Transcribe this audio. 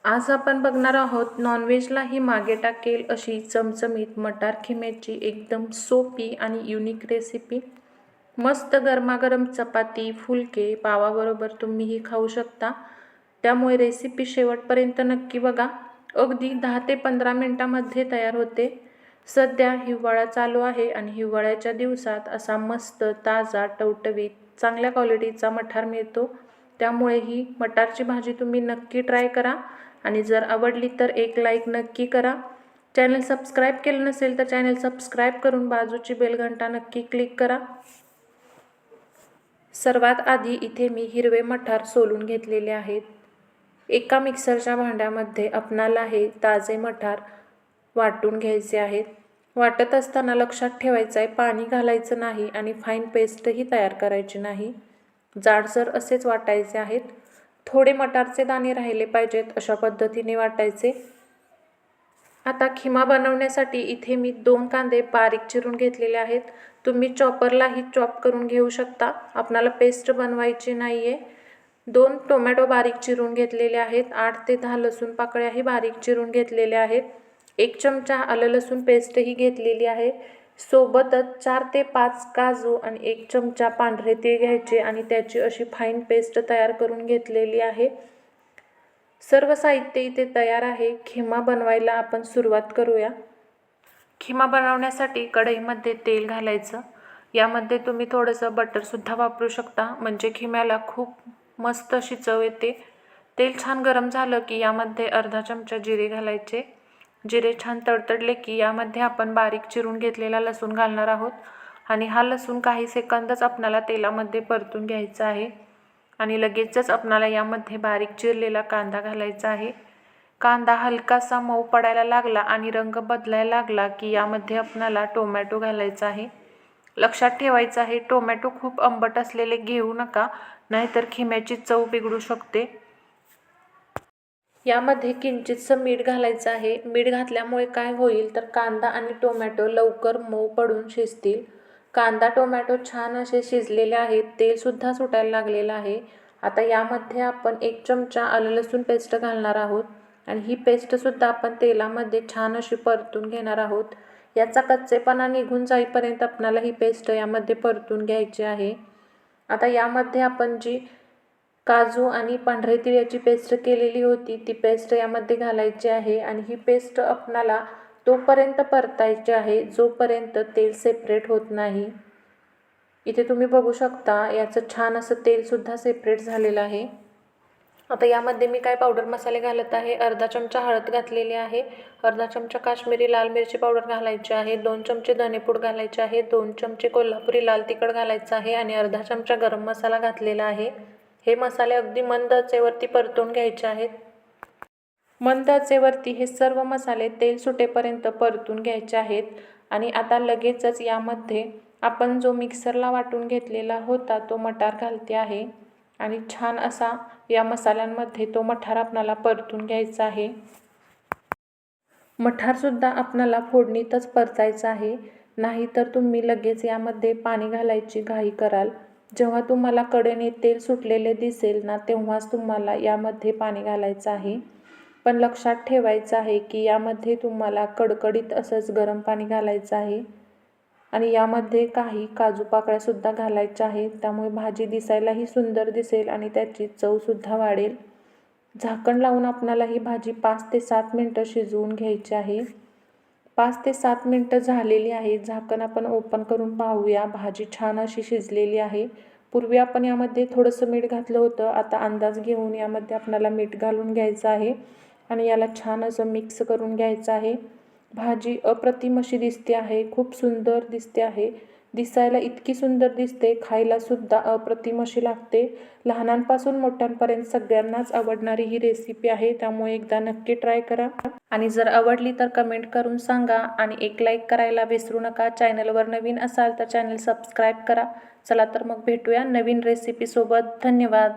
आज आपण बघणार आहोत नॉनव्हेजलाही मागे टाकेल अशी चमचमीत मटार खिम्याची एकदम सोपी आणि युनिक रेसिपी। मस्त गरमागरम चपाती, फुलके, पावाबरोबर तुम्ही ही खाऊ शकता। त्यामुळे रेसिपी शेवटपर्यंत नक्की बघा। अगदी 10 ते 15 मिनिटांमध्ये तयार होते। सध्या हिवाळा चालू आहे आणि हिवाळ्याच्या दिवसात असा मस्त ताजा टवटवीत चांगल्या क्वालिटीचा मटार मिळतो। त्यामुळे ही मटारची भाजी तुम्ही नक्की ट्राय करा आणि जर आवडली तर एक लाईक नक्की करा। चॅनल सबस्क्राईब केलं नसेल तर चॅनल सबस्क्राईब करून बाजूची बेल घंटा नक्की क्लिक करा। सर्वात आधी इथे मी हिरवे मटार सोलून घेतलेले आहेत। एका मिक्सरच्या भांड्यामध्ये आपणाला हे ताजे मटार वाटून घ्यायचे आहेत। वाटत असताना लक्षात ठेवायचं आहे पाणी घालायचं नाही आणि फाईन पेस्टही तयार करायची नाही। जाडसर असेच वाटायचे आहेत। थोडे मटारचे दाणे राहिले पाहिजेत अशा पद्धतीने वाटायचे। आता खिमा बनवण्यासाठी इथे मी 2 कांदे बारीक चिरून घेतलेले आहेत। तुम्ही चॉपरलाही चॉप करून घेऊ शकता, आपणाला पेस्ट बनवायची नाहीये। 2 टोमॅटो बारीक चिरून घेतलेले आहेत। 8 ते 10 लसूण पाकळ्याही बारीक चिरून घेतलेल्या आहेत। 1 चमचा आलं लसूण पेस्टही घेतलेली आहे। सोबतच 4 ते 5 काजू आणि 1 चमचा पांढरे तीळ घ्यायचे आणि त्याची अशी फाईन पेस्ट तयार करून घेतलेली आहे। सर्व साहित्य इथे तयार आहे। खिमा बनवायला आपण सुरुवात करूया। खिमा बनवण्यासाठी कढईमध्ये तेल घालायचं। यामध्ये तुम्ही थोडंसं बटरसुद्धा वापरू शकता, म्हणजे खिम्याला खूप मस्त अशी चव येते। तेल छान गरम झालं की यामध्ये अर्धा चमचा जिरे घालायचे। जिरे छान तडतडले की यामध्ये आपण बारीक चिरून घेतलेला लसूण घालणार आहोत आणि हा लसूण काही सेकंदच आपल्याला तेलामध्ये परतून घ्यायचा आहे। आणि लगेचच आपल्याला यामध्ये बारीक चिरलेला कांदा घालायचा आहे। कांदा हलकासा मऊ पडायला लागला आणि रंग बदलायला लागला की यामध्ये आपल्याला टोमॅटो घालायचा आहे। लक्षात ठेवायचं आहे टोमॅटो खूप आंबट असलेले घेऊ नका, नाहीतर खिम्याची चव बिघडू शकते। यामध्ये किंचितसं मीठ घालायचं आहे। मीठ घातल्यामुळे काय होईल तर कांदा आणि टोमॅटो लवकर मऊ पडून शिजतील। कांदा टोमॅटो छान असे शिजलेले आहेत, तेलसुद्धा सुटायला लागलेलं आहे। आता यामध्ये आपण 1 चमचा आलं लसूण पेस्ट घालणार आहोत आणि ही पेस्टसुद्धा आपण तेलामध्ये छान अशी परतून घेणार आहोत। याचा कच्चेपणा निघून जाईपर्यंत आपल्याला ही पेस्ट यामध्ये परतून घ्यायची आहे। आता यामध्ये आपण जी काजू आणि पांढरे तिळाची पेस्ट केलेली होती ती पेस्ट यामध्ये घालायची आहे आणि ही पेस्ट आपणाला तोपर्यंत परतायची आहे जोपर्यंत तेल सेपरेट होत नाही। इथे तुम्ही बघू शकता याचं छान असं तेलसुद्धा सेपरेट झालेलं आहे। आता यामध्ये मी काय पावडर मसाले घालत आहे। अर्धा चमचा हळद घातलेली आहे, अर्धा चमचा काश्मीरी लाल मिरची पावडर घालायची आहे, 2 चमचे धनेपूड घालायचे आहे, 2 चमचे कोल्हापुरी लाल तिखट घालायचं आहे आणि अर्धा चमचा गरम मसाला घातलेला आहे। हे मसाले अगदी मंद आचेवरती परतून घ्यायचे आहेत। मंद आचेवरती हे सर्व मसाले तेल सुटेपर्यंत परतून घ्यायचे आहेत। आणि आता लगेचच यामध्ये आपण जो मिक्सरला वाटून घेतलेला होता तो मटार घालते आहे आणि छान असा या मसाल्यांमध्ये तो मटार आपल्याला परतून घ्यायचा आहे। मटारसुद्धा आपल्याला फोडणीतच परतायचा आहे, नाहीतर तुम्ही लगेच यामध्ये पाणी घालायची घाई कराल। जेव्हा तुम्हाला कडेने तेल सुटलेले दिसेल ना तेव्हाच तुम्हाला यामध्ये पाणी घालायचं आहे। पण लक्षात ठेवायचं आहे की यामध्ये तुम्हाला कडकडीत असंच गरम पाणी घालायचं आहे आणि यामध्ये काही काजू पाकळ्यासुद्धा घालायच्या आहेत, त्यामुळे भाजी दिसायलाही सुंदर दिसेल आणि त्याची चवसुद्धा वाढेल। झाकण लावून आपल्याला ही भाजी 5 ते 7 मिनिटं शिजवून घ्यायची आहे। 5 ते 7 मिनिटं झालेली आहे। झाकण आपण ओपन करून पाहूया, भाजी छान अशी शिजलेली आहे। पूर्वी आपण यामध्ये थोडंसं मीठ घातलं होतं, आता अंदाज घेऊन यामध्ये आपल्याला मीठ घालून घ्यायचं आहे आणि याला छान असं मिक्स करून घ्यायचं आहे। भाजी अप्रतिम अशी दिसते आहे, खूप सुंदर दिसते आहे। दिसायला इतकी सुंदर दिसते, खायलासुद्धा अप्रतिम अशी लागते। लहानांपासून मोठ्यांपर्यंत सगळ्यांनाच आवडणारी ही रेसिपी आहे, त्यामुळे एकदा नक्की ट्राय करा आणि जर आवडली तर कमेंट करून सांगा आणि एक लाईक करायला विसरू नका। चॅनलवर नवीन असाल तर चॅनल सबस्क्राईब करा। चला तर मग भेटूया नवीन रेसिपीसोबत। धन्यवाद।